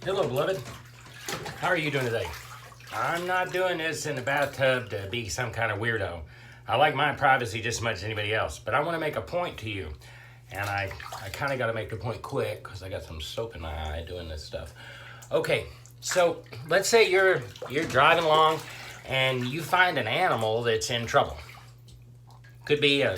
Hello, beloved. How are you doing today? I'm not doing this in the bathtub to be some kind of weirdo. I like my privacy just as much as anybody else, but I want to make a point to you. And I kind of got to make the point quick because I got some soap in my eye doing this stuff. Okay, so let's say you're driving along and you find an animal that's in trouble. Could be a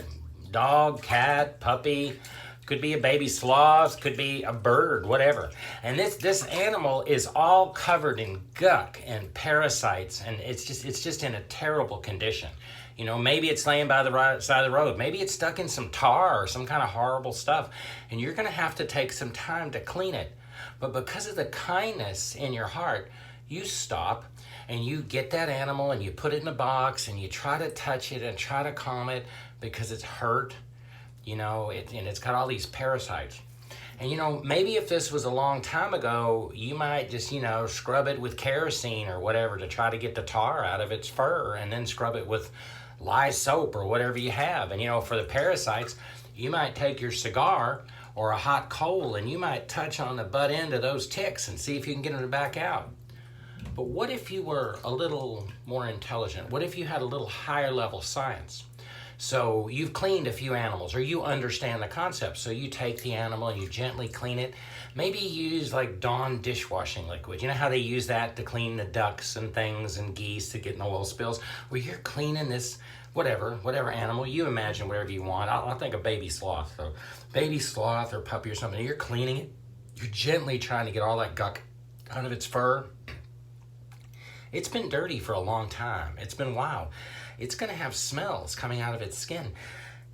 dog, cat, puppy, could be a baby sloth, could be a bird, whatever. And this animal is all covered in guck and parasites, and it's just in a terrible condition. You know, maybe it's laying by the right side of the road. Maybe it's stuck in some tar or some kind of horrible stuff, and you're going to have to take some time to clean it. But because of the kindness in your heart, you stop and you get that animal and you put it in a box and you try to touch it and try to calm it because it's hurt, you know, and it's got all these parasites. And, you know, maybe if this was a long time ago, you might just, you know, scrub it with kerosene or whatever to try to get the tar out of its fur and then scrub it with lye soap or whatever you have. And, you know, for the parasites, you might take your cigar or a hot coal and you might touch on the butt end of those ticks and see if you can get them to back out. But what if you were a little more intelligent? What if you had a little higher level science? So you've cleaned a few animals, or you understand the concept. So you take the animal and you gently clean it. Maybe you use like Dawn dishwashing liquid. You know how they use that to clean the ducks and things and geese to get in oil spills? Well, you're cleaning this whatever animal. You imagine whatever you want. I'll think of baby sloth. So baby sloth or puppy or something. You're cleaning it. You're gently trying to get all that guck out of its fur. It's been dirty for a long time. It's been wild. It's going to have smells coming out of its skin.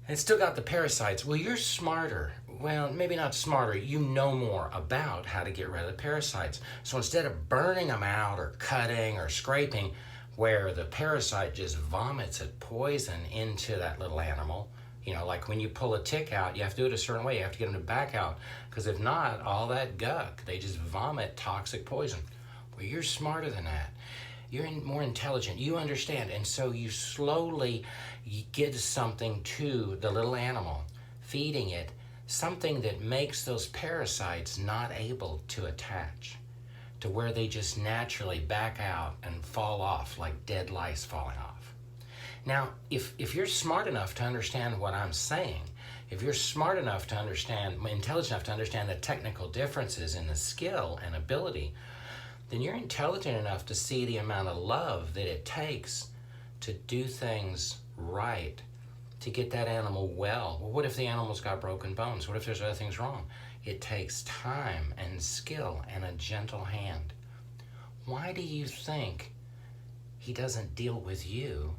It's still got the parasites. Well, you're smarter. Well, maybe not smarter. You know more about how to get rid of the parasites. So instead of burning them out or cutting or scraping, where the parasite just vomits its poison into that little animal, you know, like when you pull a tick out, you have to do it a certain way. You have to get them to back out. Because if not, all that guck, they just vomit toxic poison. Well, you're smarter than that. You're more intelligent. You understand. And so you slowly give something to the little animal, feeding it something that makes those parasites not able to attach, to where they just naturally back out and fall off like dead lice falling off. Now, if you're smart enough to understand what I'm saying, if you're smart enough to understand, intelligent enough to understand the technical differences in the skill and ability, then you're intelligent enough to see the amount of love that it takes to do things right, to get that animal well. Well, what if the animal's got broken bones? What if there's other things wrong? It takes time and skill and a gentle hand. Why do you think he doesn't deal with you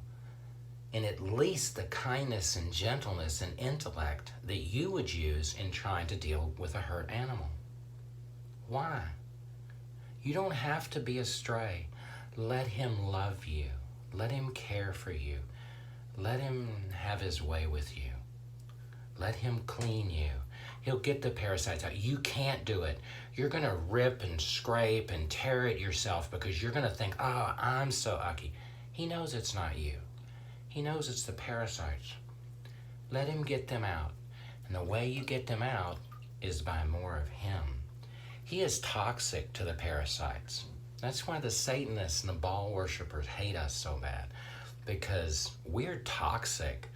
in at least the kindness and gentleness and intellect that you would use in trying to deal with a hurt animal? Why? You don't have to be a stray. Let him love you. Let him care for you. Let him have his way with you. Let him clean you. He'll get the parasites out. You can't do it. You're going to rip and scrape and tear it yourself because you're going to think, oh, I'm so lucky. He knows it's not you. He knows it's the parasites. Let him get them out. And the way you get them out is by more of him. He is toxic to the parasites. That's why the Satanists and the Baal worshippers hate us so bad, because we're toxic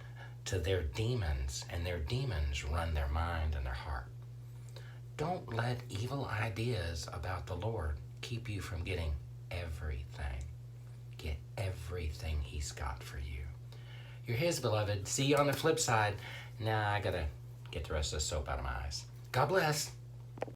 to their demons, and their demons run their mind and their heart. Don't let evil ideas about the Lord keep you from getting everything. Get everything He's got for you. You're His, beloved. See you on the flip side. Now I gotta get the rest of the soap out of my eyes. God bless.